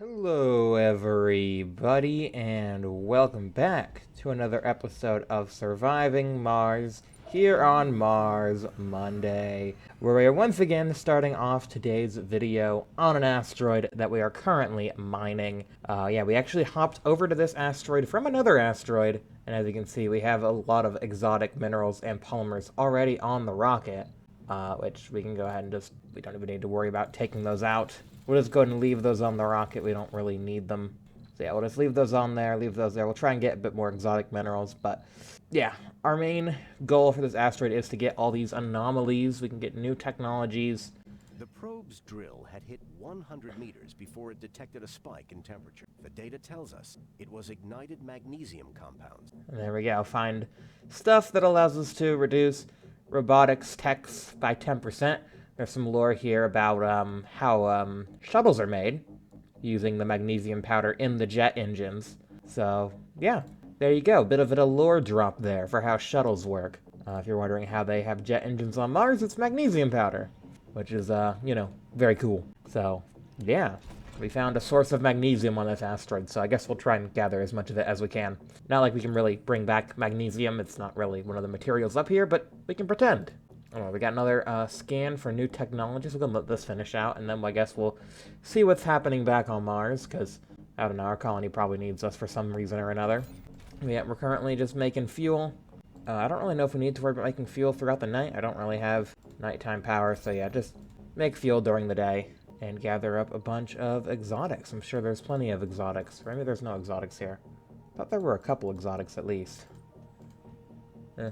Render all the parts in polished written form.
Hello, everybody, and welcome back to another episode of Surviving Mars here on Mars Monday, where we are once again starting off today's video on an asteroid that we are currently mining. We actually hopped over to this asteroid from another asteroid, and as you can see, we have a lot of exotic minerals and polymers already on the rocket, which we can go ahead and we don't even need to worry about taking those out. We'll just go ahead and leave those on the rocket. We don't really need them. So yeah, we'll just leave those on there, leave those there. We'll try and get a bit more exotic minerals, but yeah, our main goal for this asteroid is to get all these anomalies. We can get new technologies. The probe's drill had hit 100 meters before it detected a spike in temperature. The data tells us it was ignited magnesium compounds. And there we go. Find stuff that allows us to reduce robotics techs by 10%. There's some lore here about how shuttles are made using the magnesium powder in the jet engines. So, yeah, there you go. Bit of a lore drop there for how shuttles work. If you're wondering how they have jet engines on Mars, it's magnesium powder, which is, very cool. So, yeah, we found a source of magnesium on this asteroid, so I guess we'll try and gather as much of it as we can. Not like we can really bring back magnesium. It's not really one of the materials up here, but we can pretend. We got another scan for new technologies. We're going to let this finish out, and then I guess we'll see what's happening back on Mars, because, I don't know, our colony probably needs us for some reason or another. Yeah, we're currently just making fuel. I don't really know if we need to worry about making fuel throughout the night. I don't really have nighttime power, so yeah, just make fuel during the day and gather up a bunch of exotics. I'm sure there's plenty of exotics. Maybe there's no exotics here. I thought there were a couple exotics at least.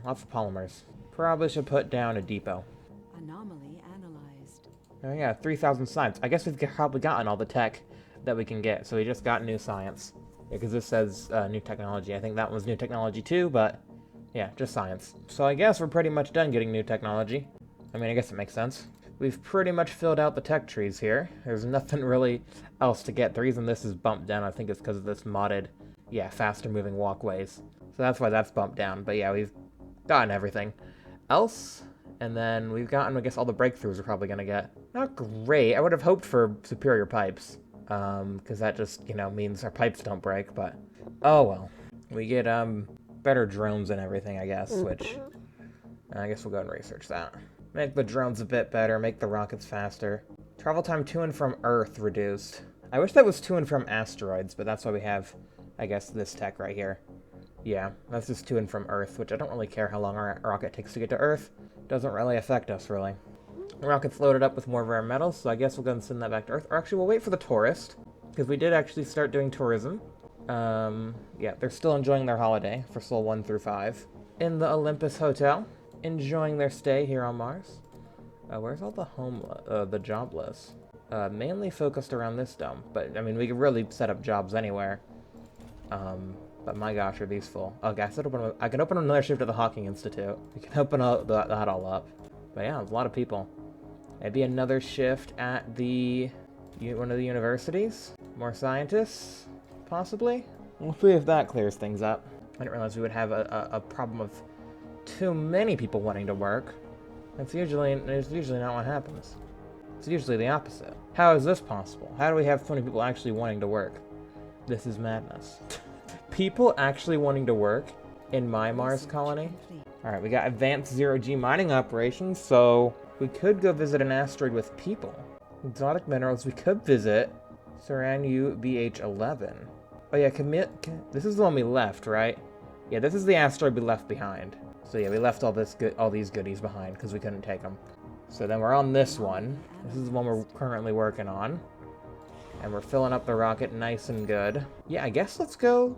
Lots of polymers. Probably should put down a depot. Anomaly analyzed. Oh yeah, 3,000 science. I guess we've probably gotten all the tech that we can get, so we just got new science. Yeah, because this says new technology. I think that was new technology too, but yeah, just science. So I guess we're pretty much done getting new technology. I mean, I guess it makes sense. We've pretty much filled out the tech trees here. There's nothing really else to get. The reason this is bumped down, I think, is because of this modded, faster moving walkways. So that's why that's bumped down. But yeah, we've gotten everything else, and then we've gotten, I guess, all the breakthroughs we're probably gonna get. Not great. I would have hoped for superior pipes, because that just, means our pipes don't break, but oh well. We get, better drones and everything, I guess, which I guess we'll go and research that. Make the drones a bit better, make the rockets faster. Travel time to and from Earth reduced. I wish that was to and from asteroids, but that's why we have, I guess, this tech right here. Yeah, that's just to and from Earth, which I don't really care how long our rocket takes to get to Earth. Doesn't really affect us, really. The rocket's loaded up with more rare metals, so I guess we'll go and send that back to Earth. Or actually, we'll wait for the tourist, because we did actually start doing tourism. Yeah, they're still enjoying their holiday for Sol 1 through 5. In the Olympus Hotel, enjoying their stay here on Mars. Where's all the jobless? Mainly focused around this dome, but, I mean, we could really set up jobs anywhere. But my gosh, are these full? Okay, I can open another shift at the Hawking Institute. We can open that all up. But yeah, there's a lot of people. Maybe another shift at one of the universities? More scientists? Possibly? We'll see if that clears things up. I didn't realize we would have a problem of too many people wanting to work. It's usually not what happens. It's usually the opposite. How is this possible? How do we have so many people actually wanting to work? This is madness. People actually wanting to work in my Mars colony? Alright, we got advanced zero-G mining operations, so we could go visit an asteroid with people. Exotic minerals, we could visit Seranu BH11. Oh yeah, this is the one we left, right? Yeah, this is the asteroid we left behind. So yeah, we left all these goodies behind because we couldn't take them. So then we're on this one. This is the one we're currently working on. And we're filling up the rocket nice and good. Yeah, I guess let's go.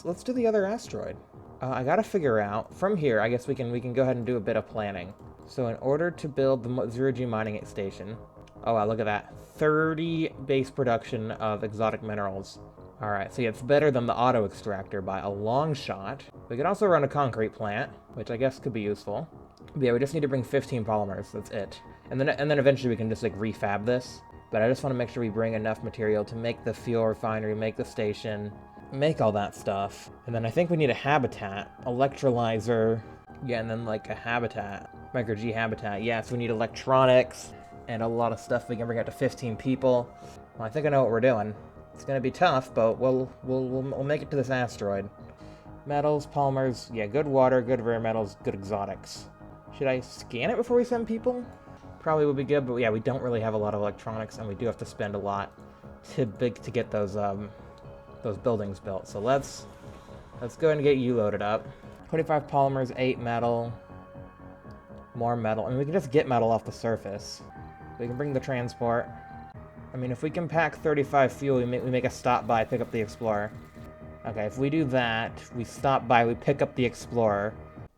Let's do the other asteroid. I gotta figure out from here. I guess we can go ahead and do a bit of planning. So in order to build the zero-G mining station, oh wow, look at that, 30 base production of exotic minerals. All right, so yeah, it's better than the auto extractor by a long shot. We could also run a concrete plant, which I guess could be useful. But yeah, we just need to bring 15 polymers. That's it. And then eventually we can just like refab this. But I just want to make sure we bring enough material to make the fuel refinery, make the station, make all that stuff. And then I think we need a habitat, electrolyzer, yeah, and then like a habitat, micro-G habitat. Yeah, so we need electronics and a lot of stuff we can bring out to 15 people. Well, I think I know what we're doing. It's gonna be tough, but we'll make it to this asteroid. Metals, polymers, yeah, good water, good rare metals, good exotics. Should I scan it before we send people? Probably would be good, but yeah, we don't really have a lot of electronics, and we do have to spend a lot to get those buildings built. So let's go ahead and get you loaded up. 25 polymers, 8 metal, more metal. I mean, we can just get metal off the surface. We can bring the transport. I mean, if we can pack 35 fuel, we make a stop by, pick up the Explorer. Okay, if we do that, we stop by, we pick up the Explorer.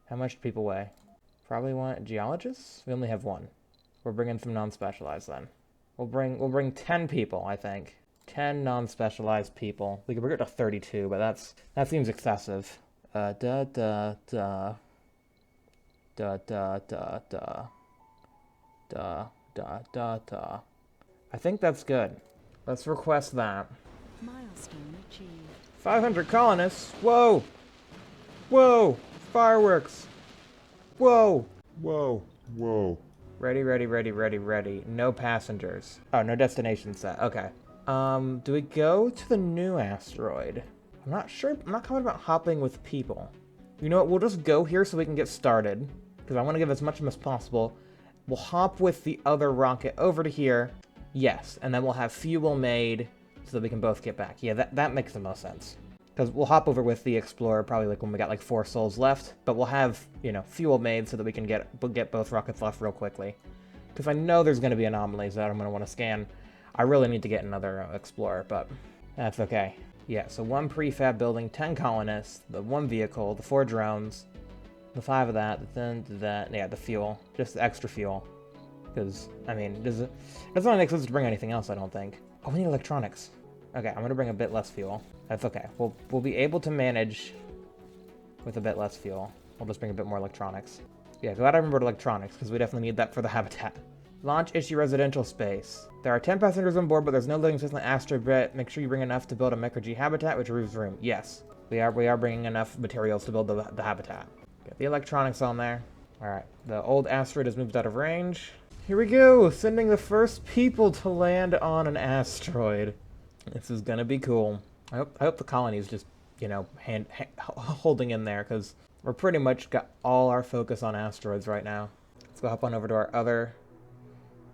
How much do people weigh? Probably want geologists? We only have one. We're bringing some non-specialized then. We'll bring 10 people, I think. 10 non-specialized people. We could bring it to 32, but that seems excessive. I think that's good. Let's request that. Milestone achieved. 500 colonists? Whoa! Whoa! Fireworks! Whoa! Whoa! Whoa! Ready, ready, ready, ready, ready. No passengers. Oh, no destination set. Okay. Do we go to the new asteroid? I'm not sure. I'm not confident about hopping with people. You know what? We'll just go here so we can get started, because I want to give as much as possible. We'll hop with the other rocket over to here. Yes, and then we'll have fuel made so that we can both get back. Yeah, that makes the most sense. Because we'll hop over with the Explorer probably like when we got like 4 souls left, but we'll have, you know, fuel made so that we can get both rockets off real quickly. Because I know there's going to be anomalies that I'm going to want to scan. I really need to get another Explorer, but that's okay. Yeah, so 1 prefab building, 10 colonists, the 1 vehicle, the 4 drones, the 5 of that, yeah, the fuel, just the extra fuel. Because, I mean, it doesn't really make sense to bring anything else, I don't think. Oh, we need electronics. Okay, I'm going to bring a bit less fuel. That's okay. We'll be able to manage with a bit less fuel. We'll just bring a bit more electronics. Yeah, glad I remembered electronics, because we definitely need that for the habitat. Launch issue residential space. There are 10 passengers on board, but there's no living space on the asteroid yet. Make sure you bring enough to build a Micro-G habitat, which removes room. Yes, we are bringing enough materials to build the habitat. Get the electronics on there. Alright, the old asteroid has moved out of range. Here we go, sending the first people to land on an asteroid. This is gonna be cool. I hope the colony is just, you know, holding in there, because we're pretty much got all our focus on asteroids right now. Let's go hop on over to our other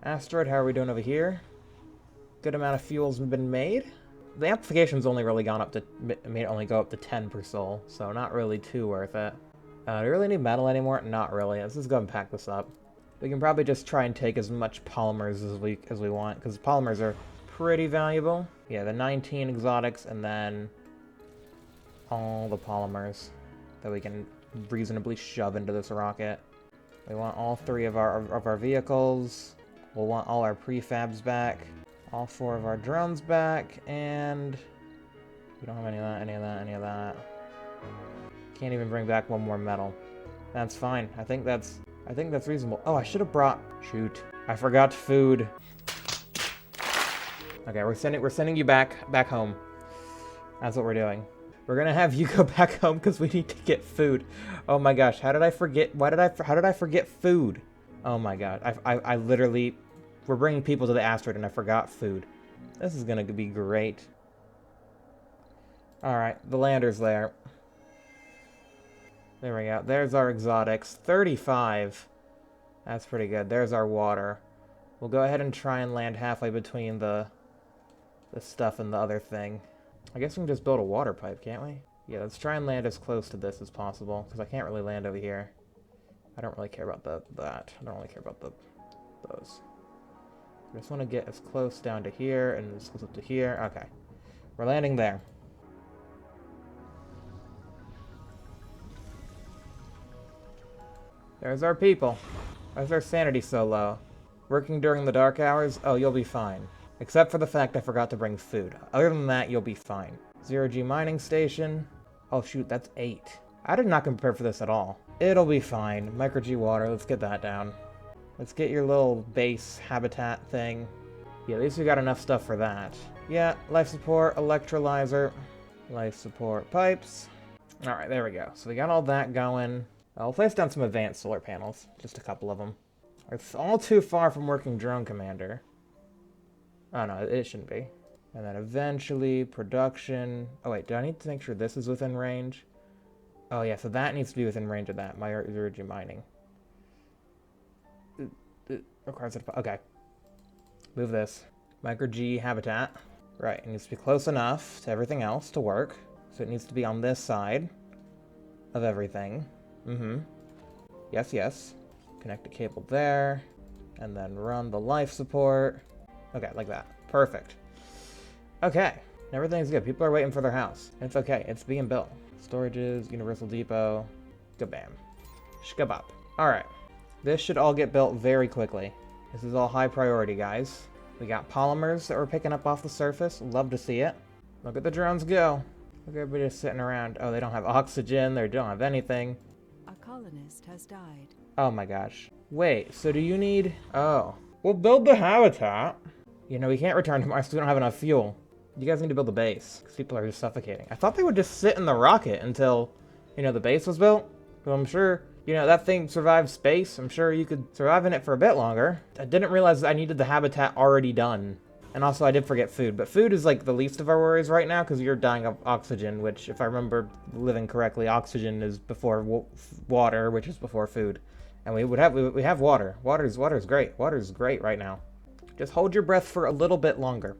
asteroid. How are we doing over here? Good amount of fuel's been made. The amplification's only really gone up to, made it only go up to 10 per soul, so not really too worth it. Do we really need metal anymore? Not really. Let's just go and pack this up. We can probably just try and take as much polymers as we want, because polymers are pretty valuable. Yeah, the 19 exotics, and then all the polymers that we can reasonably shove into this rocket. We want all 3 of our vehicles. We'll want all our prefabs back, all 4 of our drones back, and we don't have any of that, any of that, any of that. Can't even bring back 1 more metal. That's fine. I think that's reasonable. Oh, I should have brought. Shoot, I forgot food. Okay, we're sending you back home. That's what we're doing. We're gonna have you go back home because we need to get food. Oh my gosh, how did I forget? How did I forget food? Oh my god, I literally, we're bringing people to the asteroid and I forgot food. This is gonna be great. All right, the lander's there. There we go. There's our exotics. 35. That's pretty good. There's our water. We'll go ahead and try and land halfway between the stuff and the other thing. I guess we can just build a water pipe, can't we? Yeah, let's try and land as close to this as possible, because I can't really land over here. I don't really care about that. I don't really care about those. I just want to get as close down to here and as close up to here. Okay. We're landing there. There's our people. Why is our sanity so low? Working during the dark hours? Oh, you'll be fine. Except for the fact I forgot to bring food. Other than that, you'll be fine. 0G mining station. Oh shoot, that's 8. I did not prepare for this at all. It'll be fine. Micro-G water, let's get that down. Let's get your little base habitat thing. Yeah, at least we got enough stuff for that. Yeah, life support, electrolyzer, life support pipes. Alright, there we go. So we got all that going. I'll place down some advanced solar panels. Just a couple of them. It's all too far from working drone commander. Oh no, it shouldn't be. And then eventually production. Oh wait, do I need to make sure this is within range? Oh yeah, so that needs to be within range of that. Metallurgy mining. It requires it. Okay. Move this. Micro G habitat. Right, it needs to be close enough to everything else to work. So it needs to be on this side of everything. Mm-hmm. Yes, yes. Connect a cable there. And then run the life support. Okay, like that. Perfect. Okay. Everything's good. People are waiting for their house. It's okay. It's being built. Storages, Universal Depot. Kabam. Shkabop. Alright. This should all get built very quickly. This is all high priority, guys. We got polymers that we're picking up off the surface. Love to see it. Look at the drones go. Look at everybody just sitting around. Oh, they don't have oxygen. They don't have anything. A colonist has died. Oh my gosh. Wait, so do you need... Oh. We'll build the habitat. You know, we can't return to Mars because we don't have enough fuel. You guys need to build a base because people are just suffocating. I thought they would just sit in the rocket until, you know, the base was built. But I'm sure, you know, that thing survived space. I'm sure you could survive in it for a bit longer. I didn't realize I needed the habitat already done. And also I did forget food. But food is like the least of our worries right now because you're dying of oxygen, which if I remember living correctly, oxygen is before water, which is before food. And we have water. Water's great. Water's great right now. Just hold your breath for a little bit longer.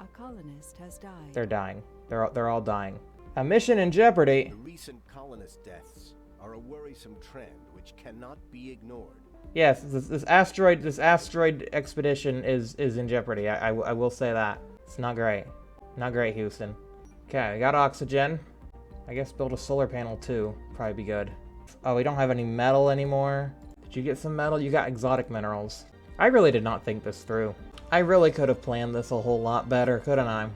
A colonist has died. They're dying. They're all dying. A mission in jeopardy. The recent colonist deaths are a worrisome trend which cannot be ignored. Yes, this asteroid expedition is in jeopardy. I will say that. It's not great. Not great, Houston. Okay, I got oxygen. I guess build a solar panel too. Probably be good. Oh, we don't have any metal anymore. Did you get some metal? You got exotic minerals. I really did not think this through. I really could have planned this a whole lot better, couldn't I?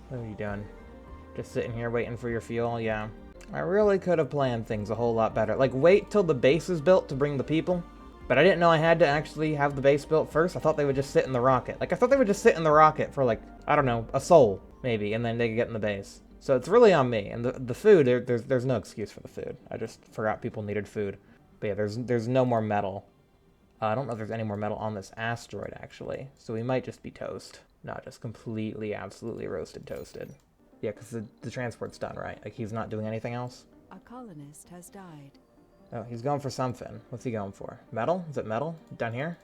What are you doing? Just sitting here waiting for your fuel? Yeah. I really could have planned things a whole lot better. Like, wait till the base is built to bring the people. But I didn't know I had to actually have the base built first. I thought they would just sit in the rocket. Like, I thought they would just sit in the rocket for, like, I don't know, a sol, maybe, and then they could get in the base. So it's really on me. And the food, there's no excuse for the food. I just forgot people needed food. But yeah, there's no more metal. I don't know if there's any more metal on this asteroid, actually. So we might just be toast. Not just completely, absolutely roasted toasted. Yeah, because the transport's done, right? Like, he's not doing anything else? A colonist has died. Oh, he's going for something. What's he going for? Metal? Is it metal? Down here?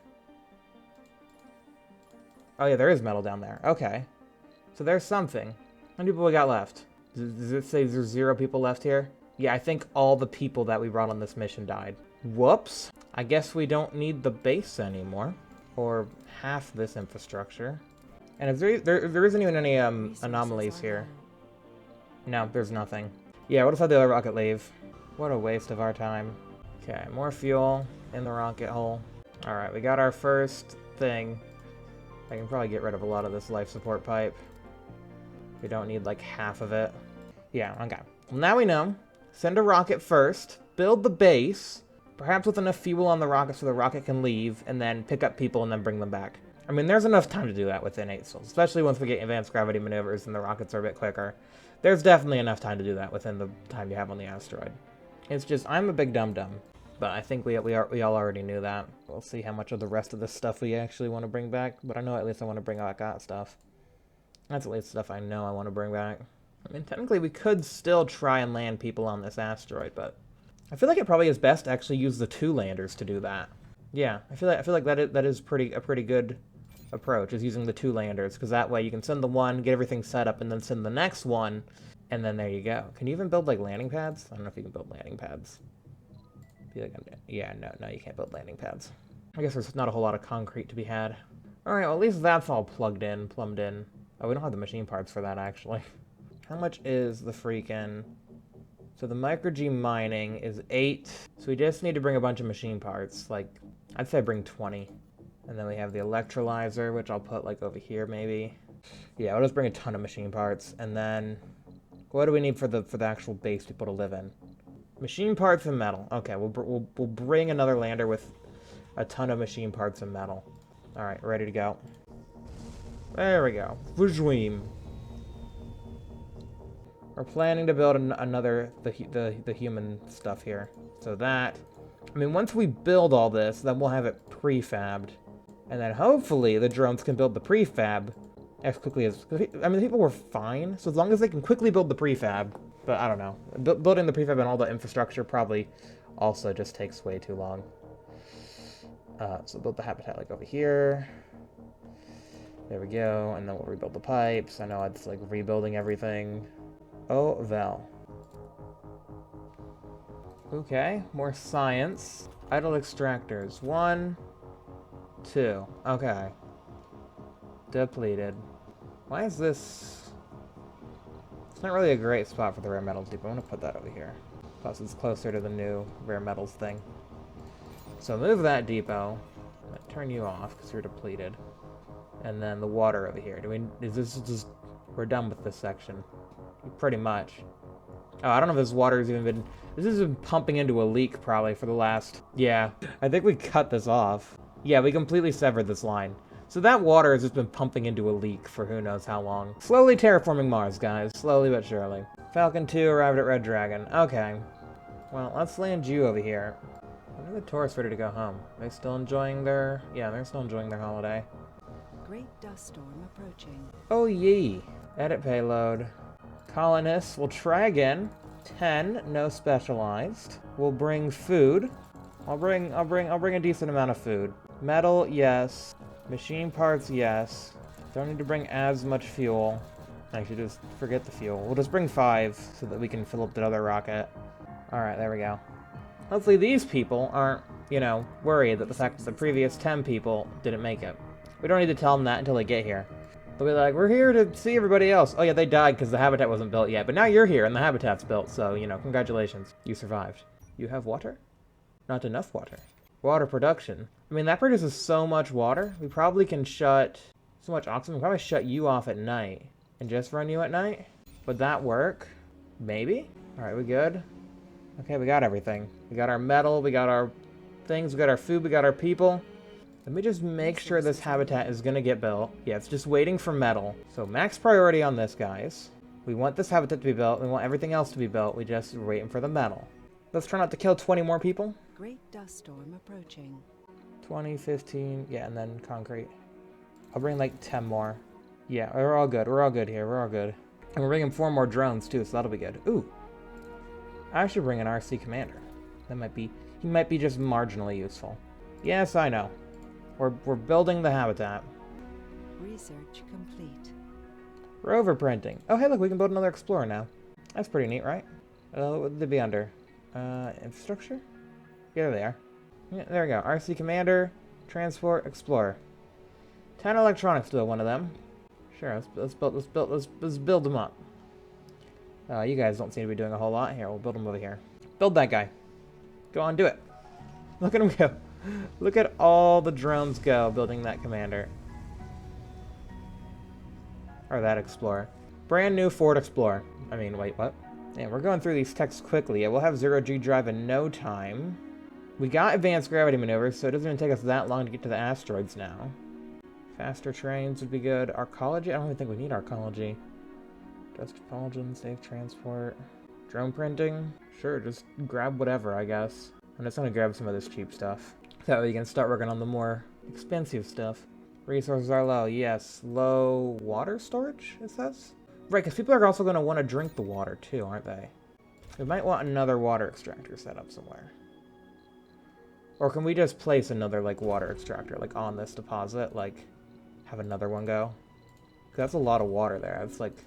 Oh, yeah, there is metal down there. Okay. So there's something. How many people we got left? Does it say there's 0 people left here? Yeah, I think all the people that we brought on this mission died. Whoops. I guess we don't need the base anymore. Or half this infrastructure. And if there isn't even any anomalies here. No, there's nothing. Yeah, what if I do the rocket leave? What a waste of our time. Okay, more fuel in the rocket hole. Alright, we got our first thing. I can probably get rid of a lot of this life support pipe. We don't need like half of it. Yeah, okay. Well, now we know. Send a rocket first, build the base, perhaps with enough fuel on the rocket so the rocket can leave, and then pick up people and then bring them back. I mean, there's enough time to do that within 8 sols, especially once we get advanced gravity maneuvers and the rockets are a bit quicker. There's definitely enough time to do that within the time you have on the asteroid. It's just, I'm a big dum-dum, but I think we all already knew that. We'll see how much of the rest of this stuff we actually want to bring back, but I know at least I want to bring back that stuff. That's at least stuff I know I want to bring back. I mean, technically we could still try and land people on this asteroid, but I feel like it probably is best to actually use the 2 landers to do that. Yeah, I feel like that is a pretty good approach, is using the 2 landers, because that way you can send the one, get everything set up, and then send the next one, and then there you go. Can you even build like landing pads? I don't know if you can build landing pads. Yeah, no, you can't build landing pads. I guess there's not a whole lot of concrete to be had. Alright, well at least that's all plumbed in. Oh, we don't have the machine parts for that, actually. How much is the freaking... So the micro-G mining is 8. So we just need to bring a bunch of machine parts. Like, I'd say bring 20. And then we have the electrolyzer, which I'll put like over here maybe. Yeah, I'll just bring a ton of machine parts. And then, what do we need for the actual base people to live in? Machine parts and metal. Okay, we'll bring another lander with a ton of machine parts and metal. All right, ready to go. There we go. Vujweem. We're planning to build another the human stuff here. So that, I mean, once we build all this, then we'll have it prefabbed. And then hopefully the drones can build the prefab as quickly as... I mean, the people were fine, so as long as they can quickly build the prefab. But I don't know. Building the prefab and all the infrastructure probably also just takes way too long. So build the habitat like over here. There we go. And then we'll rebuild the pipes. I know it's like rebuilding everything. Oh, Val. Okay, more science. Idle extractors. 1, 2. Okay. Depleted. Why is this... It's not really a great spot for the rare metals depot. I'm going to put that over here. Plus it's closer to the new rare metals thing. So move that depot. I'm going to turn you off because you're depleted. And then the water over here. Is this just... We're done with this section. Pretty much. Oh, I don't know if this water's even been... This has been pumping into a leak probably for the last... Yeah, I think we cut this off. Yeah, we completely severed this line. So that water has just been pumping into a leak for who knows how long. Slowly terraforming Mars, guys. Slowly but surely. Falcon 2 arrived at Red Dragon. Okay. Well, let's land you over here. When are the tourists ready to go home? Are they still enjoying their... Yeah, they're still enjoying their holiday. Great dust storm approaching. Oh, yee. Edit payload. Colonists, we'll try again. 10, no specialized. We'll bring food. I'll bring a decent amount of food. Metal, yes. Machine parts, yes. Don't need to bring as much fuel. Actually, just forget the fuel. We'll just bring 5 so that we can fill up the other rocket. Alright, there we go. Hopefully these people aren't, you know, worried that the fact that the previous 10 people didn't make it. We don't need to tell them that until they get here. They'll be like, we're here to see everybody else. Oh yeah, they died because the habitat wasn't built yet. But now you're here and the habitat's built, so, you know, congratulations. You survived. You have water? Not enough water. Water production. I mean, that produces so much water. We probably can shut... So much oxygen. We can probably shut you off at night. And just run you at night? Would that work? Maybe? Alright, we good? Okay, we got everything. We got our metal, we got our things, we got our food, we got our people. Let me just make sure this habitat is gonna get built. Yeah, it's just waiting for metal. So max priority on this, guys. We want this habitat to be built. We want everything else to be built. We just waiting for the metal. Let's try not to kill 20 more people. Great dust storm approaching. 20, 15, yeah, and then concrete. I'll bring like 10 more. Yeah, we're all good. We're all good here. We're all good. And we're bringing 4 more drones too, so that'll be good. Ooh. I should bring an RC commander. That might be... He might be just marginally useful. Yes, I know. We're building the habitat. Research complete. Rover printing. Oh, hey, look, we can build another explorer now. That's pretty neat, right? What would they be under? Infrastructure? Yeah, there they are. Yeah, there we go. RC commander, transport, explorer. 10 electronics to one of them. Sure, let's build them up. You guys don't seem to be doing a whole lot here. We'll build them over here. Build that guy. Go on, do it. Look at him go. Look at all the drones go building that commander. Or that explorer. Brand new Ford Explorer. I mean, wait, what? Yeah, we're going through these texts quickly. Yeah, we'll have 0G drive in no time. We got advanced gravity maneuvers, so it doesn't even take us that long to get to the asteroids now. Faster trains would be good. Arcology? I don't even think we need arcology. Dust propulsion, safe transport. Drone printing? Sure, just grab whatever, I guess. I'm just gonna grab some of this cheap stuff. That way you can start working on the more expensive stuff. Resources are low, yes. Low water storage, it says? Right, because people are also going to want to drink the water too, aren't they? We might want another water extractor set up somewhere. Or can we just place another, like, water extractor, like, on this deposit? Like, have another one go? Because that's a lot of water there. It's like...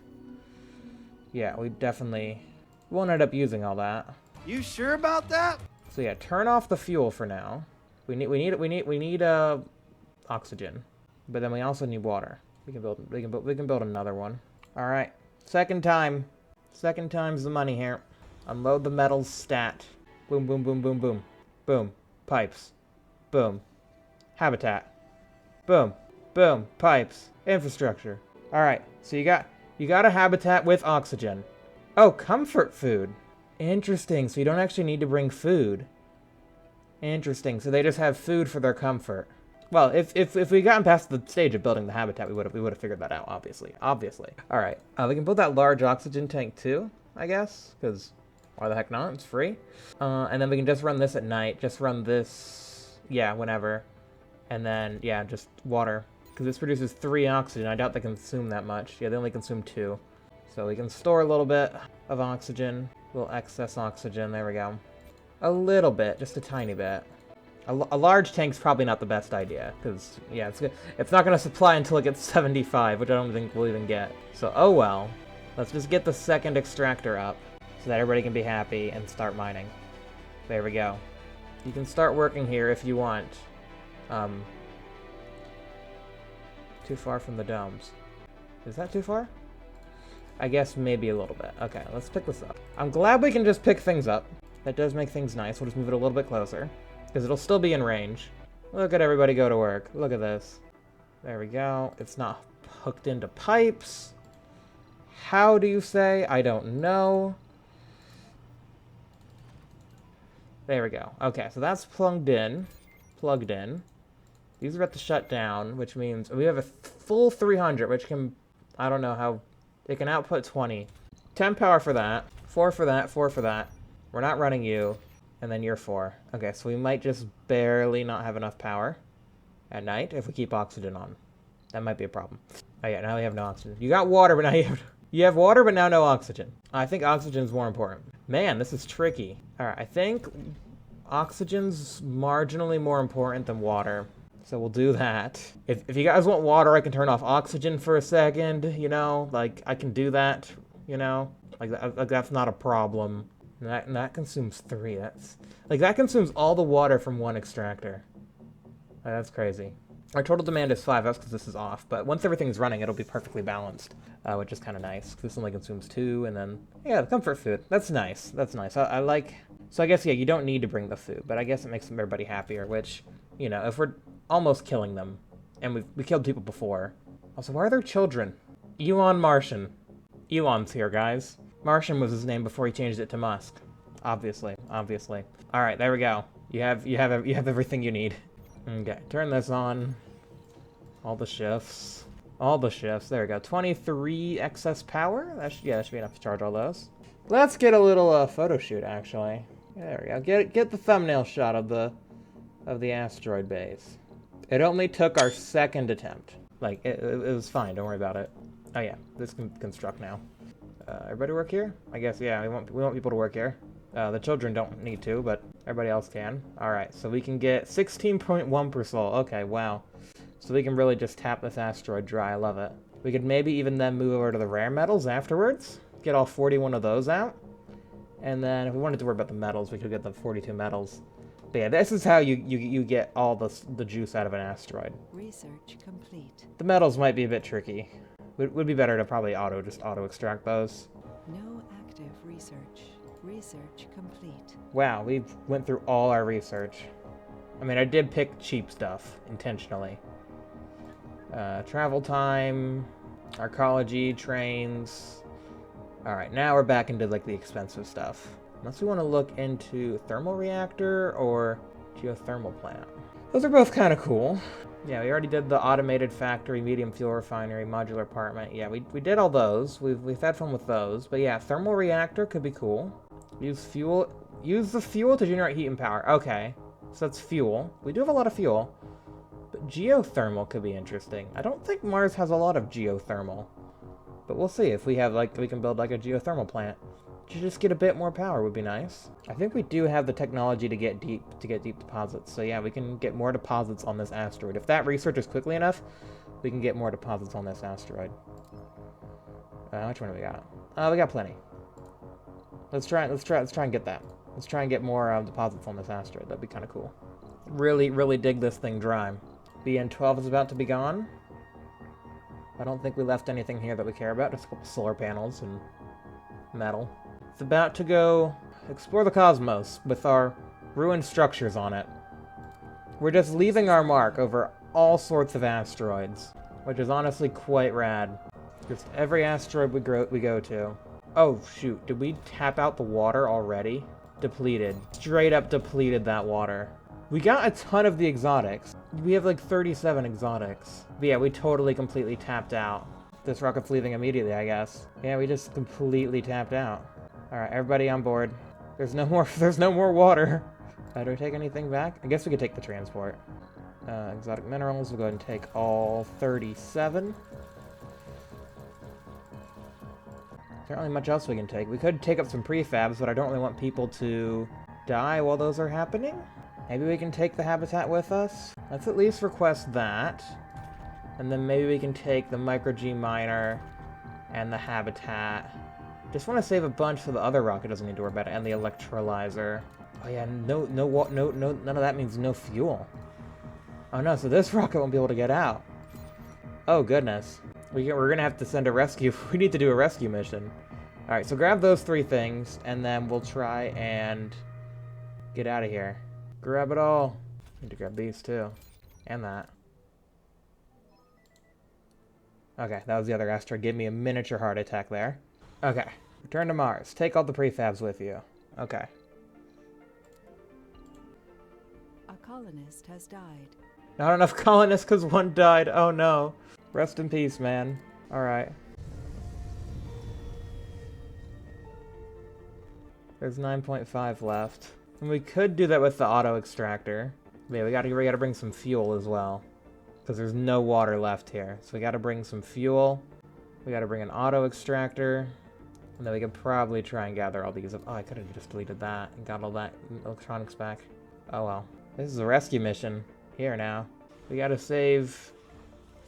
Yeah, we definitely won't end up using all that. You sure about that? So yeah, turn off the fuel for now. We need oxygen, but then we also need water. We can build another one. All right, second time's the money here. Unload the metals stat. Boom, boom, boom, boom, boom, boom. Pipes. Boom. Habitat. Boom, boom. Pipes. Infrastructure. All right, so you got a habitat with oxygen. Oh, comfort food. Interesting. So you don't actually need to bring food. Interesting. So they just have food for their comfort. Well, if we gotten past the stage of building the habitat, we would have figured that out. Obviously. All right. We can build that large oxygen tank too, I guess, because why the heck not? It's free. And then we can just run this at night. Just run this, yeah, whenever. And then, yeah, just water. Because this produces 3 oxygen. I doubt they consume that much. Yeah, they only consume 2. So we can store a little bit of oxygen. A little excess oxygen. There we go. A little bit. Just a tiny bit. A large tank's probably not the best idea. Because, yeah, it's not going to supply until it gets 75, which I don't think we'll even get. So, oh well. Let's just get the second extractor up. So that everybody can be happy and start mining. There we go. You can start working here if you want. Too far from the domes. Is that too far? I guess maybe a little bit. Okay, let's pick this up. I'm glad we can just pick things up. That does make things nice. We'll just move it a little bit closer, because it'll still be in range. Look at everybody go to work. Look at this. There we go. It's not hooked into pipes. How do you say? I don't know. There we go. Okay, so that's plugged in. Plugged in. These are about to shut down, which means we have a full 300, which can, I don't know how, it can output 20. 10 power for that, 4 for that, 4 for that. We're not running you, and then you're 4. Okay, so we might just barely not have enough power at night if we keep oxygen on. That might be a problem. Oh yeah, now we have no oxygen. You got water, but now you have water, but now no oxygen. I think oxygen's more important. Man, this is tricky. Alright, I think oxygen's marginally more important than water. So we'll do that. If you guys want water, I can turn off oxygen for a second, you know? Like, I can do that, you know? Like that's not a problem. And that consumes 3. That consumes all the water from 1 extractor. That's crazy. Our total demand is 5, that's because this is off. But once everything's running, it'll be perfectly balanced, which is kind of nice. This only consumes 2, and then, yeah, the comfort food. That's nice. That's nice. I like... So I guess, yeah, you don't need to bring the food, but I guess it makes everybody happier, which, you know, if we're almost killing them, and we killed people before. Also, why are there children? Elon Martian. Elon's here, guys. Martian was his name before he changed it to Musk. Obviously. Alright, there we go. You have everything you need. Okay, turn this on. All the shifts. There we go. 23 excess power? That should be enough to charge all those. Let's get a little photo shoot, actually. There we go. Get the thumbnail shot of the asteroid base. It only took our 2nd attempt. Like, it was fine. Don't worry about it. Oh yeah, this can construct now. Everybody work here? I guess, yeah, we want people to work here. The children don't need to, but everybody else can. Alright, so we can get 16.1 per sol. Okay, wow. So we can really just tap this asteroid dry. I love it. We could maybe even then move over to the rare metals afterwards. Get all 41 of those out. And then if we wanted to worry about the metals, we could get the 42 metals. But yeah, this is how you get all the juice out of an asteroid. Research complete. The metals might be a bit tricky. Would be better to probably auto extract those. No active research. Research complete. Wow, we went through all our research. I mean, I did pick cheap stuff intentionally. Travel time, arcology, trains. Alright, now we're back into like the expensive stuff. Unless we want to look into thermal reactor or geothermal plant. Those are both kind of cool. Yeah, we already did the automated factory, medium fuel refinery, modular apartment. Yeah, we did all those. We've had fun with those. But yeah, thermal reactor could be cool. Use the fuel to generate heat and power. Okay, so that's fuel. We do have a lot of fuel. But geothermal could be interesting. I don't think Mars has a lot of geothermal. But we'll see if we have, like, we can build, like, a geothermal plant. To just get a bit more power would be nice. I think we do have the technology to get deep deposits. So yeah, we can get more deposits on this asteroid. If that research is quickly enough, we can get more deposits on this asteroid. Which one do we got? We got plenty. Let's try and get that. Let's try and get more deposits on this asteroid. That'd be kind of cool. Really dig this thing dry. BN12 is about to be gone. I don't think we left anything here that we care about. Just a couple solar panels and metal. It's about to go explore the cosmos with our ruined structures on it. We're just leaving our mark over all sorts of asteroids, which is honestly quite rad. Just every asteroid we go to. Oh shoot, did we tap out the water already? Depleted. Straight up depleted that water. We got a ton of the exotics. We have like 37 exotics. But yeah, we totally completely tapped out. This rocket's leaving immediately, I guess. Yeah, we just completely tapped out. Alright, everybody on board. There's no more water. Do we take anything back? I guess we could take the transport. Exotic minerals, we'll go ahead and take all 37. There aren't really much else we can take. We could take up some prefabs, but I don't really want people to die while those are happening. Maybe we can take the habitat with us? Let's at least request that. And then maybe we can take the micro-G miner and the habitat. Just want to save a bunch so the other rocket doesn't need to worry about it, and the electrolyzer. Oh yeah, no, none of that means no fuel. Oh no, so this rocket won't be able to get out. Oh goodness. We're gonna have to send a rescue. We need to do a rescue mission. Alright, so grab those 3 things, and then we'll try and get out of here. Grab it all. Need to grab these too. And that. Okay, that was the other asteroid. Give me a miniature heart attack there. Okay. Return to Mars. Take all the prefabs with you. Okay. A colonist has died. Not enough colonists because 1 died. Oh no. Rest in peace, man. Alright. There's 9.5 left. And we could do that with the auto extractor. But yeah, we gotta bring some fuel as well. Because there's no water left here. So we gotta bring some fuel. We gotta bring an auto extractor. And then we could probably try and gather all these up. Oh, I could have just deleted that and got all that electronics back. Oh well. This is a rescue mission. Here now. We gotta save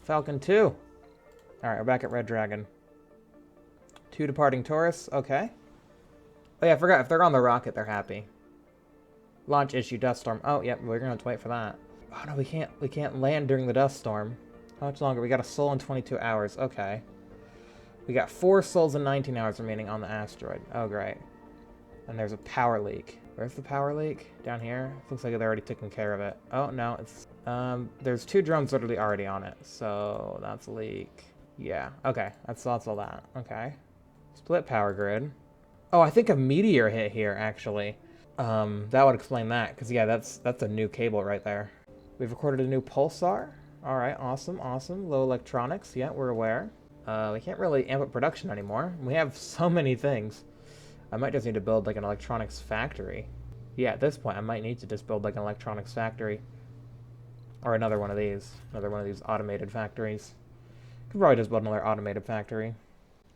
Falcon 2. Alright, we're back at Red Dragon. 2 departing tourists. Okay. Oh yeah, I forgot. If they're on the rocket, they're happy. Launch issue, dust storm. Oh, yep, we're gonna have to wait for that. Oh no, we can't land during the dust storm. How much longer? We got a soul in 22 hours. Okay. We got 4 souls and 19 hours remaining on the asteroid. Oh, great. And there's a power leak. Where's the power leak? Down here? Looks like they're already taking care of it. Oh, no, it's... there's 2 drones literally already on it. So, that's a leak. Yeah, okay. That's all that. Okay. Split power grid. Oh, I think a meteor hit here, actually. That would explain that. Because, yeah, that's a new cable right there. We've recorded a new pulsar. Alright, awesome, awesome. Low electronics. Yeah, we're aware. We can't really amp up production anymore. We have so many things. I might just need to build like an electronics factory. Yeah, at this point I might need to just build like an electronics factory. Or another one of these. Another one of these automated factories. Could probably just build another automated factory.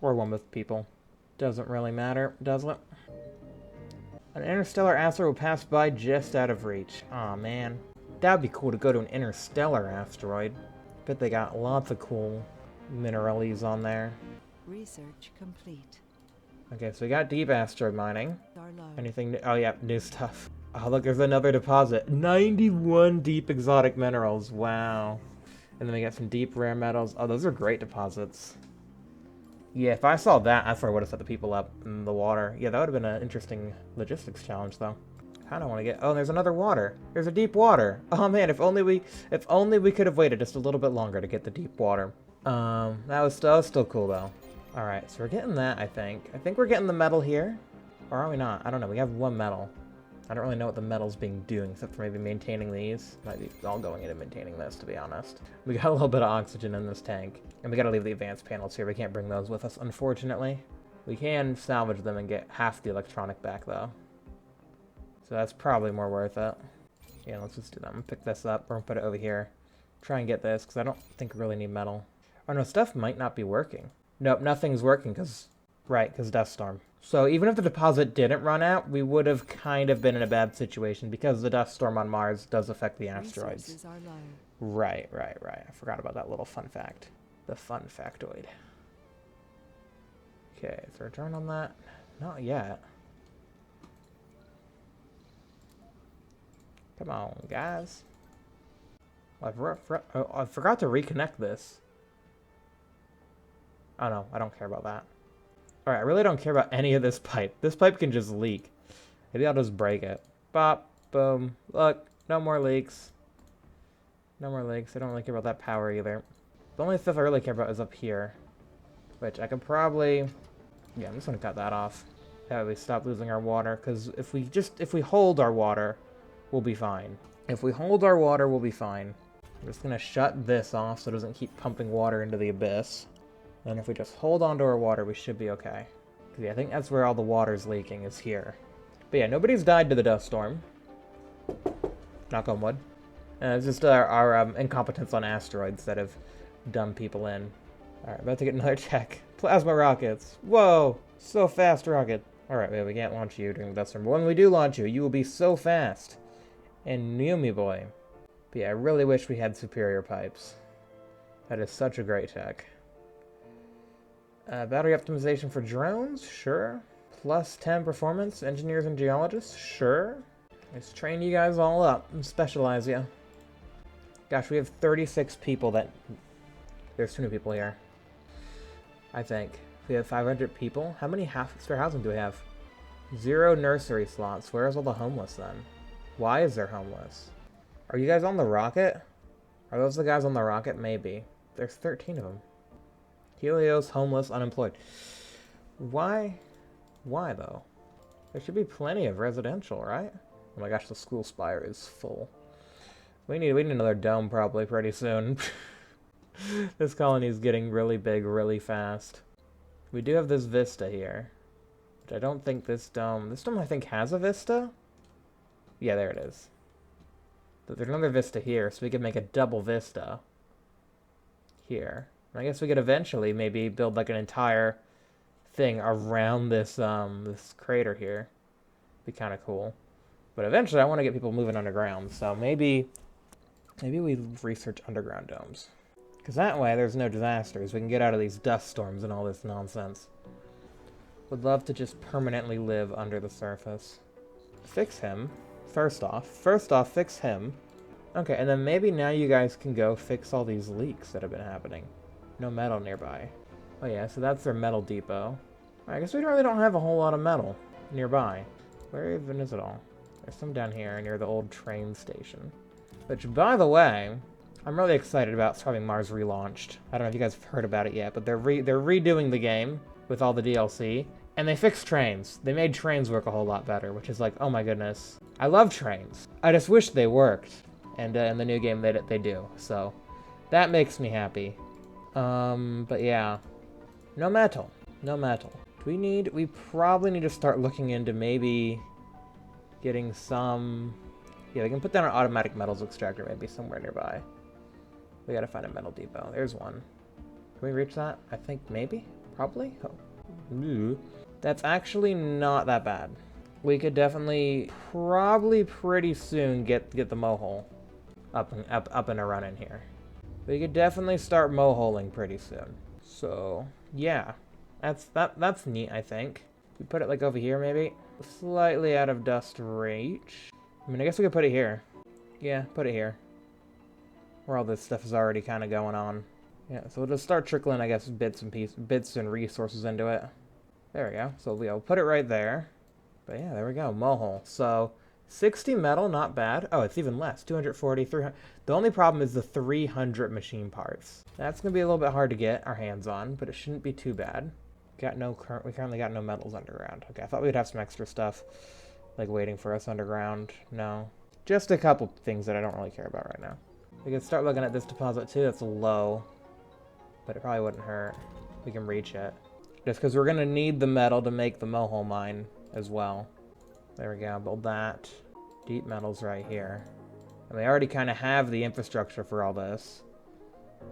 Or one with people. Doesn't really matter, does it? An interstellar asteroid will pass by just out of reach. Aw, man. That'd be cool to go to an interstellar asteroid. Bet they got lots of cool mineralies on there. Research complete. Okay, so we got deep asteroid mining. Are low. Anything new? Oh, yeah, new stuff. Oh, look, there's another deposit. 91 deep exotic minerals. Wow. And then we got some deep rare metals. Oh, those are great deposits. Yeah, if I saw that, that's where I would have set the people up in the water. Yeah, that would have been an interesting logistics challenge, though. Kind of want to get... Oh, there's another water. There's a deep water. Oh, man, if only we could have waited just a little bit longer to get the deep water. That was still cool, though. Alright, so we're getting that, I think. I think we're getting the metal here. Or are we not? I don't know. We have 1 metal. I don't really know what the metal's being doing, except for maybe maintaining these. Might be all going in and maintaining this, to be honest. We got a little bit of oxygen in this tank. And we gotta leave the advanced panels here. We can't bring those with us, unfortunately. We can salvage them and get half the electronic back, though. So that's probably more worth it. Yeah, let's just do that. I'm gonna pick this up. We're gonna put it over here. Try and get this, because I don't think we really need metal. Oh no, stuff might not be working. Nope, nothing's working, because dust storm. So even if the deposit didn't run out, we would have kind of been in a bad situation, because the dust storm on Mars does affect the asteroids. Resources are low. Right. I forgot about that little fun fact. The fun factoid. Okay, is there a turn on that? Not yet. Come on, guys. I forgot to reconnect this. Oh no, I don't care about that. Alright, I really don't care about any of this pipe. This pipe can just leak. Maybe I'll just break it. Bop, boom. Look, no more leaks. No more leaks. I don't really care about that power either. The only stuff I really care about is up here. Which I could probably... Yeah, I'm just gonna cut that off. That way we stop losing our water. Because if we hold our water, we'll be fine. If we hold our water, we'll be fine. I'm just gonna shut this off so it doesn't keep pumping water into the abyss. And if we just hold on to our water, we should be okay. Because yeah, I think that's where all the water's leaking, is here. But yeah, nobody's died to the dust storm. Knock on wood. It's just our incompetence on asteroids that have dumbed people in. Alright, about to get another tech. Plasma rockets. Whoa! So fast, rocket. Alright, we can't launch you during the dust storm. But when we do launch you, you will be so fast. And Yumi boy. But yeah, I really wish we had superior pipes. That is such a great tech. Battery optimization for drones? Sure. Plus 10 performance. Engineers and geologists? Sure. Let's train you guys all up and specialize you. Gosh, we have 36 people that... There's too many people here. I think. We have 500 people. How many spare housing do we have? 0 nursery slots. Where's all the homeless then? Why is there homeless? Are you guys on the rocket? Are those the guys on the rocket? Maybe. There's 13 of them. Helios, homeless, unemployed. Why? Why though? There should be plenty of residential, right? Oh my gosh, the school spire is full. We need another dome probably pretty soon. This colony is getting really big really fast. We do have this vista here. But I don't think this dome I think has a vista? Yeah, there it is. But there's another vista here, so we could make a double vista. Here. I guess we could eventually maybe build like an entire thing around this this crater here. Be kind of cool. But eventually I want to get people moving underground, so maybe we research underground domes. Because that way there's no disasters. We can get out of these dust storms and all this nonsense. Would love to just permanently live under the surface. Fix him. First off, fix him. Okay, and then maybe now you guys can go fix all these leaks that have been happening. No metal nearby. Oh yeah, so that's their metal depot. I guess we really don't have a whole lot of metal nearby. Where even is it all? There's some down here near the old train station. Which, by the way, I'm really excited about having Mars relaunched. I don't know if you guys have heard about it yet, but they're redoing the game with all the DLC, and they fixed trains. They made trains work a whole lot better, which is like, oh my goodness. I love trains. I just wish they worked, and in the new game they do. So that makes me happy. But yeah, no metal. No metal. We probably need to start looking into maybe getting some... Yeah, we can put down an automatic metals extractor maybe somewhere nearby. We gotta find a metal depot. There's one. Can we reach that? I think maybe? Probably? Oh. Ooh. That's actually not that bad. We could definitely, probably pretty soon get the mohole up and a running here. We could definitely start moholing pretty soon. So, yeah. That's neat, I think. We put it like over here maybe? Slightly out of dust reach. I mean, I guess we could put it here. Yeah, put it here. Where all this stuff is already kind of going on. Yeah, so we'll just start trickling, I guess, bits and resources into it. There we go. So we'll put it right there. But yeah, there we go. Mohole. So 60 metal, not bad. Oh, it's even less. 240, 300. The only problem is the 300 machine parts. That's going to be a little bit hard to get our hands on, but it shouldn't be too bad. We currently got no metals underground. Okay, I thought we'd have some extra stuff like waiting for us underground. No. Just a couple things that I don't really care about right now. We can start looking at this deposit too. It's low, but it probably wouldn't hurt. We can reach it. Just because we're going to need the metal to make the mohole mine as well. There we go. Build that. Deep metals right here. And we already kind of have the infrastructure for all this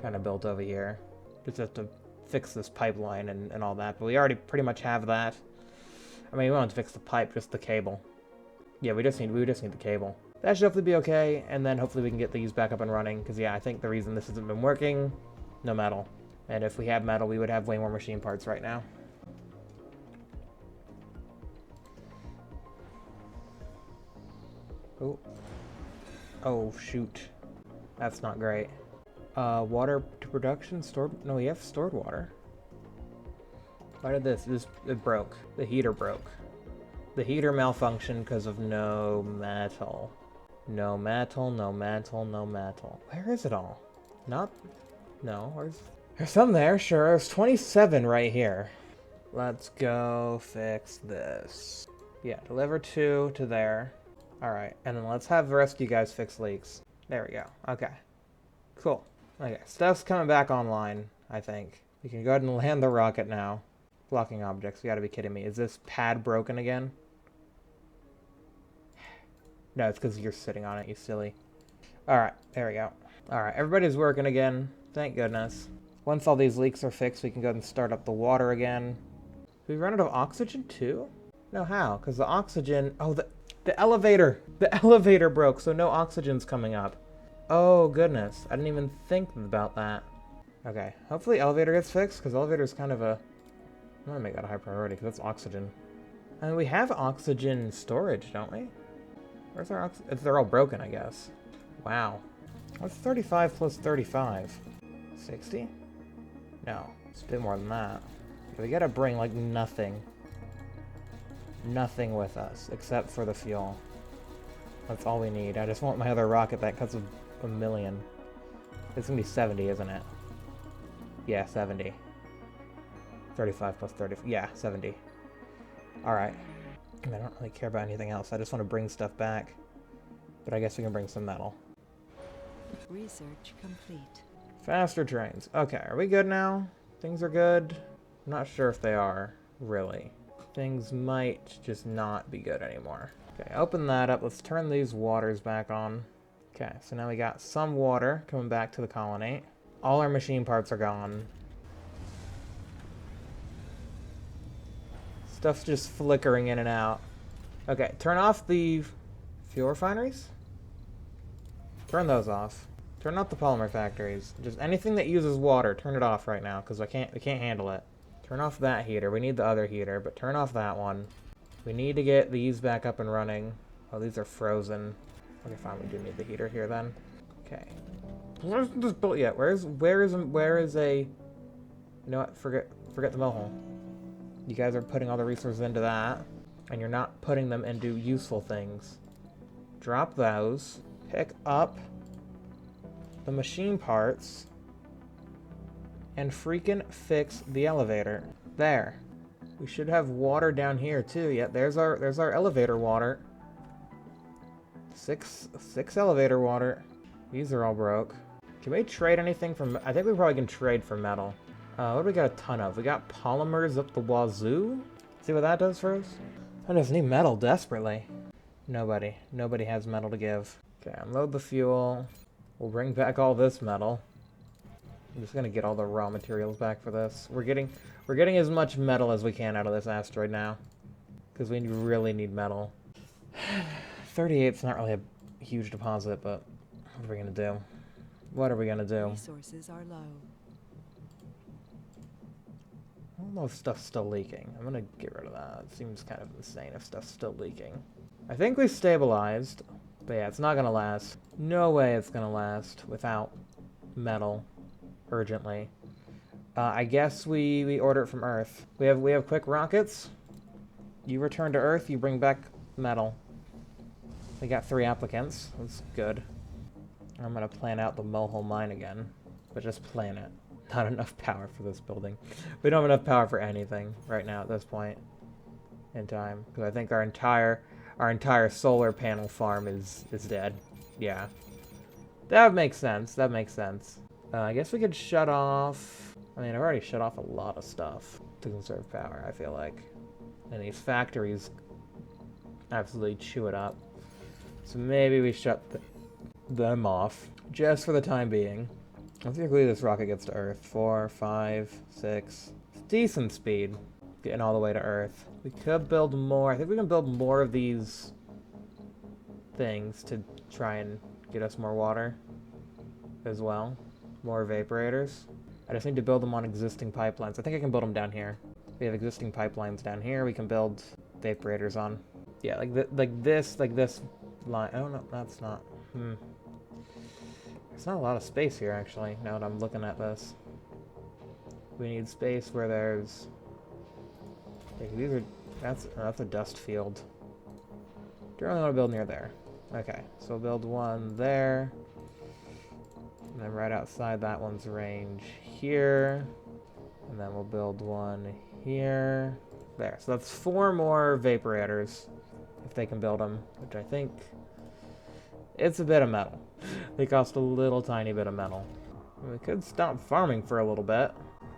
kind of built over here. Just have to fix this pipeline and all that. But we already pretty much have that. I mean, we don't have to fix the pipe, just the cable. Yeah, we just need the cable. That should hopefully be okay, and then hopefully we can get these back up and running, because yeah, I think the reason this hasn't been working, no metal. And if we had metal, we would have way more machine parts right now. Oh. Oh, shoot. That's not great. Water to production, stored... No, we have stored water. Why did it broke. The heater broke. The heater malfunctioned because of no metal. No metal, no metal, no metal. Where is it all? No, there's some there, sure. There's 27 right here. Let's go fix this. Yeah, deliver 2 to there. Alright, and then let's have the rest of you guys fix leaks. There we go. Okay. Cool. Okay, stuff's coming back online, I think. We can go ahead and land the rocket now. Blocking objects, you gotta be kidding me. Is this pad broken again? No, it's because you're sitting on it, you silly. Alright, there we go. Alright, everybody's working again. Thank goodness. Once all these leaks are fixed, we can go ahead and start up the water again. Did we run out of oxygen too? No, how? Because the oxygen... Oh, the elevator! The elevator broke, so no oxygen's coming up. Oh, goodness. I didn't even think about that. Okay, hopefully elevator gets fixed, because elevator's kind of a... I'm gonna make that a high priority, because that's oxygen. And we have oxygen storage, don't we? Where's our oxygen? They're all broken, I guess. Wow. What's 35 plus 35? 60? No, it's a bit more than that. We gotta bring, like, nothing. Nothing with us, except for the fuel. That's all we need. I just want my other rocket that cuts a million. It's gonna be 70, isn't it? Yeah, 70. 35 plus 30. Yeah, 70. Alright. I don't really care about anything else. I just want to bring stuff back. But I guess we can bring some metal. Research complete. Faster trains. Okay, are we good now? Things are good? I'm not sure if they are, really. Things might just not be good anymore. Okay, open that up. Let's turn these waters back on. Okay, so now we got some water coming back to the colony. All our machine parts are gone. Stuff's just flickering in and out. Okay, turn off the fuel refineries. Turn those off. Turn off the polymer factories. Just anything that uses water, turn it off right now, because we can't handle it. Turn off that heater. We need the other heater, but turn off that one. We need to get these back up and running. Oh, these are frozen. Okay, fine. We do need the heater here then. Okay. Where's this bullet yet? Where is a? You know what? Forget the mohole. You guys are putting all the resources into that, and you're not putting them into useful things. Drop those. Pick up the machine parts and freaking fix the elevator. There. We should have water down here too. Yeah, there's our elevator water. Six elevator water. These are all broke. Can we trade anything from... I think we probably can trade for metal. What do we got a ton of? We got polymers up the wazoo. See what that does for us? I just need metal desperately. Nobody has metal to give. Okay, unload the fuel. We'll bring back all this metal. I'm just gonna get all the raw materials back for this. We're getting as much metal as we can out of this asteroid now, because we really need metal. 38's not really a huge deposit, but what are we gonna do? What are we gonna do? Resources are low. I don't know if stuff's still leaking. I'm gonna get rid of that. It seems kind of insane if stuff's still leaking. I think we stabilized, but yeah, it's not gonna last. No way it's gonna last without metal urgently. I guess we order it from Earth. We have quick rockets. You return to Earth, you bring back metal. We got 3 applicants. That's good. I'm gonna plan out the Mohole mine again, but just plan it. Not enough power for this building. We don't have enough power for anything right now at this point in time, because I think our entire solar panel farm is dead. Yeah, that makes sense. That makes sense. I guess we could shut off. I mean, I've already shut off a lot of stuff to conserve power, I feel like, and these factories absolutely chew it up. So maybe we shut them off just for the time being. Let's see how quickly this rocket gets to Earth. 4, 5, 6. It's decent speed getting all the way to Earth. We could build more. I think we can build more of these things to try and get us more water as well. More evaporators. I just need to build them on existing pipelines. I think I can build them down here. We have existing pipelines down here we can build evaporators on. Yeah, like this line. Oh no, that's not. There's not a lot of space here, actually, now that I'm looking at this. We need space where there's... Like, these are... That's a dust field. Do you really want to build near there? Okay, so we'll build one there. And then right outside that one's range here. And then we'll build one here. There, so that's 4 more vaporators, if they can build them, which I think... It's a bit of metal. They cost a little tiny bit of metal. We could stop farming for a little bit.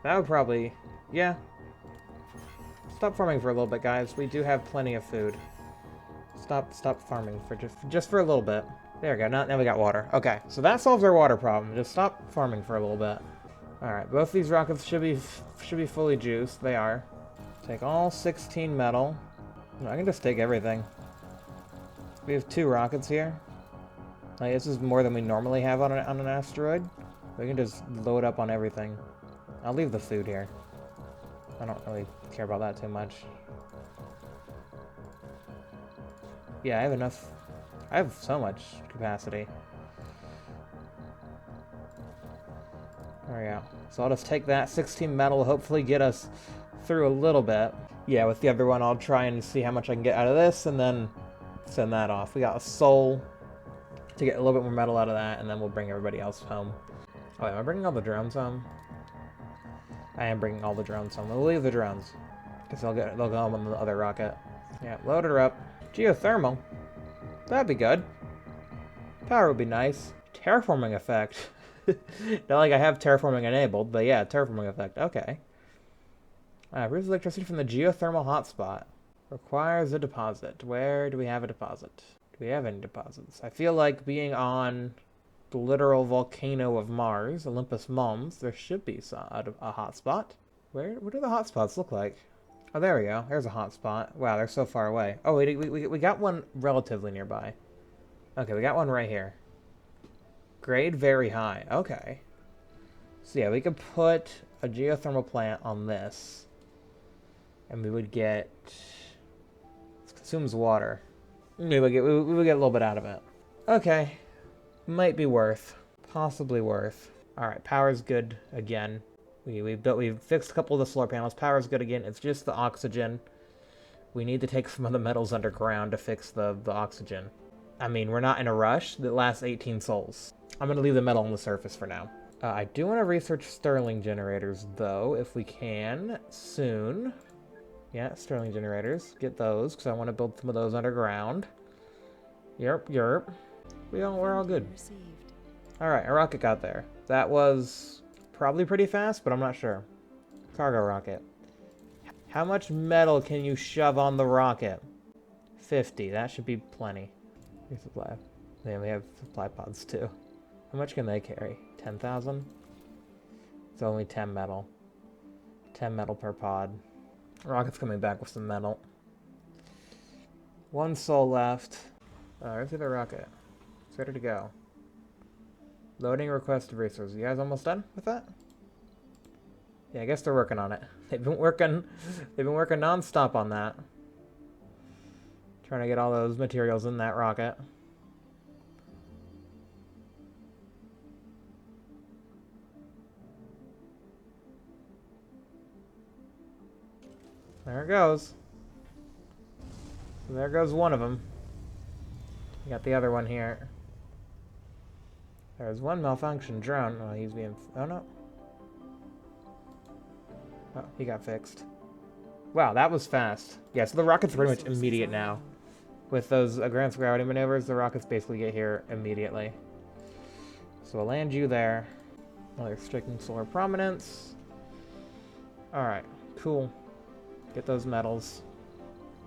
That would probably... Yeah. Stop farming for a little bit, guys. We do have plenty of food. Stop farming for just for a little bit. There we go. Now we got water. Okay, so that solves our water problem. Just stop farming for a little bit. All right, both these rockets should be fully juiced. They are. Take all 16 metal. No, I can just take everything. We have 2 rockets here. Like, this is more than we normally have on an asteroid. We can just load up on everything. I'll leave the food here. I don't really care about that too much. Yeah, I have enough. I have so much capacity. There we go. So I'll just take that 16 metal, hopefully get us through a little bit. Yeah, with the other one, I'll try and see how much I can get out of this, and then send that off. We got a soul to get a little bit more metal out of that, and then we'll bring everybody else home. Oh, wait, am I bringing all the drones home? I am bringing all the drones home. We'll leave the drones, because they'll go home on the other rocket. Yeah, load her up. Geothermal. That'd be good. Power would be nice. Terraforming effect. Not like I have terraforming enabled, but yeah, terraforming effect. Okay. Produce electricity from the geothermal hotspot. Requires a deposit. Where do we have a deposit? Do we have any deposits? I feel like being on the literal volcano of Mars, Olympus Mons, there should be a hotspot. What do the hotspots look like? Oh, there we go. There's a hotspot. Wow, they're so far away. Oh, we got one relatively nearby. Okay, we got one right here. Grade very high. Okay. So yeah, we could put a geothermal plant on this. And we would get... It consumes water. We would get a little bit out of it. Okay. Might be worth. Possibly worth. Alright, power's good again. We've fixed a couple of the solar panels. Power's good again. It's just the oxygen. We need to take some of the metals underground to fix the oxygen. I mean, we're not in a rush. That lasts 18 souls. I'm going to leave the metal on the surface for now. I do want to research Stirling generators, though, if we can, soon. Yeah, Stirling generators. Get those, because I want to build some of those underground. Yerp. We're all good. Alright, a rocket got there. That was probably pretty fast, but I'm not sure. Cargo rocket. How much metal can you shove on the rocket? 50. That should be plenty. Resupply. Then we have supply pods, too. How much can they carry? 10,000? It's only 10 metal. 10 metal per pod. Rocket's coming back with some metal. 1 soul left. Where's the other rocket? It's ready to go. Loading requested resources. You guys almost done with that? Yeah, I guess they're working on it. They've been working non-stop on that. Trying to get all those materials in that rocket. There it goes. So there goes one of them. We got the other one here. There's one malfunction drone. Oh, he's being... Oh, no. Oh, he got fixed. Wow, that was fast. Yeah, so the rocket's pretty much immediate now. With those ground gravity maneuvers, the rockets basically get here immediately. So we'll land you there. Another restricting solar prominence. Alright, cool. Get those metals.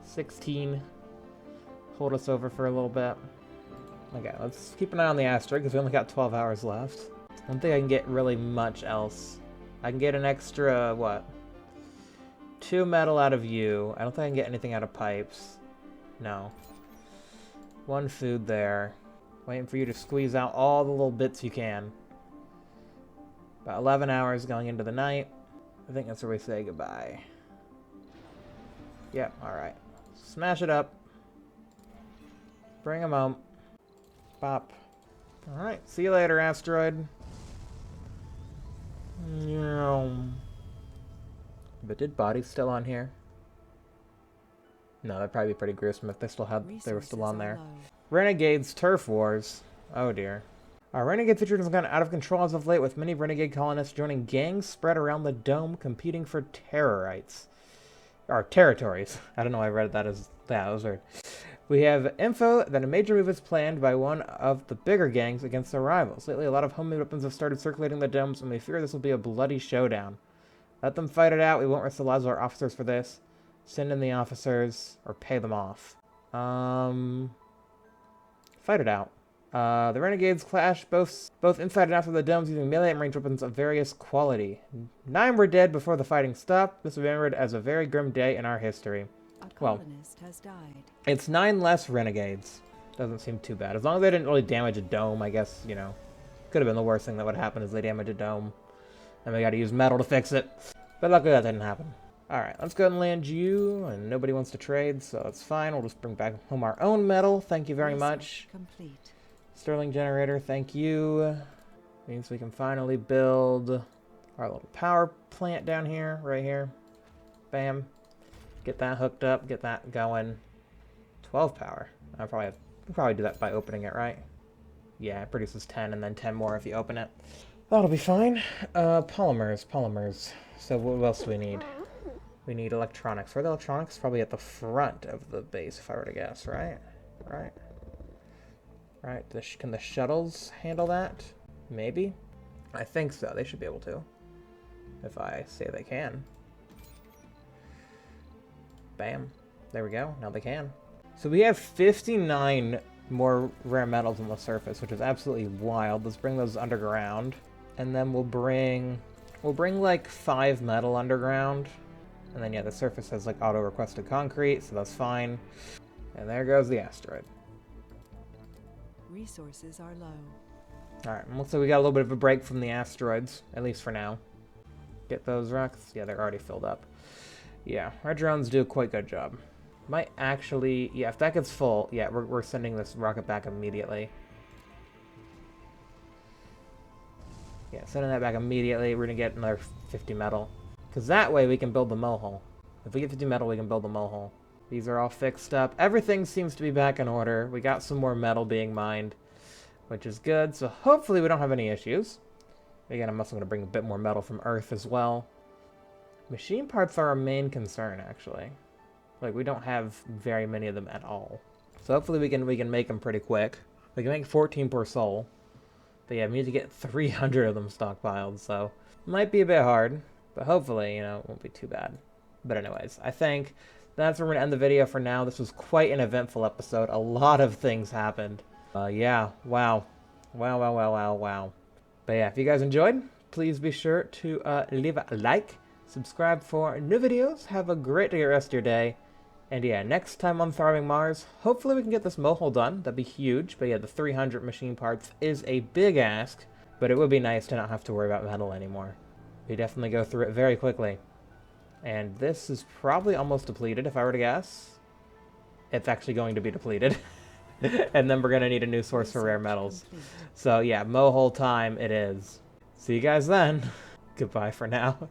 16. Hold us over for a little bit. Okay, let's keep an eye on the asteroid because we only got 12 hours left. I don't think I can get really much else. I can get an extra, what? 2 metal out of you. I don't think I can get anything out of pipes. No. 1 food there. Waiting for you to squeeze out all the little bits you can. About 11 hours going into the night. I think that's where we say goodbye. Yep, alright. Smash it up. Bring them home. Bop. Alright, see you later, asteroid. But did bodies still on here? No, that'd probably be pretty gruesome if they were still on there. Renegades turf wars. Oh dear. Our renegade situation has gone out of control as of late, with many renegade colonists joining gangs spread around the dome, competing for terrorites. Or territories. I don't know why I read that as... Yeah, that was weird. We have info that a major move is planned by one of the bigger gangs against their rivals. Lately, a lot of homemade weapons have started circulating the domes, and we fear this will be a bloody showdown. Let them fight it out. We won't risk the lives of our officers for this. Send in the officers, or pay them off. Fight it out. The Renegades clash both inside and outside the domes using melee and ranged weapons of various quality. 9 were dead before the fighting stopped. This was remembered as a very grim day in our history. A Well, colonist has died. it's 9 less Renegades. Doesn't seem too bad. As long as they didn't really damage a dome, I guess, you know. Could have been the worst thing that would happen is they damage a dome. And we gotta use metal to fix it. But luckily that didn't happen. Alright, let's go ahead and land you, and nobody wants to trade, so that's fine. We'll just bring back home our own metal. Thank you very much. Research complete. Sterling generator, thank you. Means we can finally build our little power plant down here, right here. Bam. Get that hooked up, get that going. 12 power. We'll probably do that by opening it, right? Yeah, it produces 10 and then 10 more if you open it. That'll be fine. Polymers. So what else do we need? We need electronics. Where are the electronics? Probably at the front of the base, if I were to guess, right? Right. Can the shuttles handle that? Maybe? I think so. They should be able to. If I say they can. Bam. There we go. Now they can. So we have 59 more rare metals on the surface, which is absolutely wild. Let's bring those underground. And then we'll bring like 5 metal underground. And then, yeah, the surface has, like, auto-requested concrete, so that's fine. And there goes the asteroid. Resources are low. Alright, looks like we got a little bit of a break from the asteroids, at least for now. Get those rocks. Yeah, they're already filled up. Yeah, our drones do a quite good job. Might actually... Yeah, if that gets full, yeah, we're sending this rocket back immediately. Yeah, sending that back immediately. We're gonna get another 50 metal. Because that way we can build the mohole. If we get 50 metal, we can build the mohole. These are all fixed up. Everything seems to be back in order. We got some more metal being mined, which is good. So hopefully we don't have any issues. Again, I'm also going to bring a bit more metal from Earth as well. Machine parts are our main concern, actually. Like, we don't have very many of them at all. So hopefully we can make them pretty quick. We can make 14 per soul. But yeah, we need to get 300 of them stockpiled, so might be a bit hard. But hopefully, you know, it won't be too bad. But anyways, I think that's where we're going to end the video for now. This was quite an eventful episode. A lot of things happened. Yeah, wow. Wow. But yeah, if you guys enjoyed, please be sure to leave a like, subscribe for new videos. Have a great rest of your day. And yeah, next time on Thriving Mars, hopefully we can get this mohole done. That'd be huge. But yeah, the 300 machine parts is a big ask. But it would be nice to not have to worry about metal anymore. We definitely go through it very quickly. And this is probably almost depleted, if I were to guess. It's actually going to be depleted. And then we're going to need a new source for rare metals. So yeah, mohole time it is. See you guys then. Goodbye for now.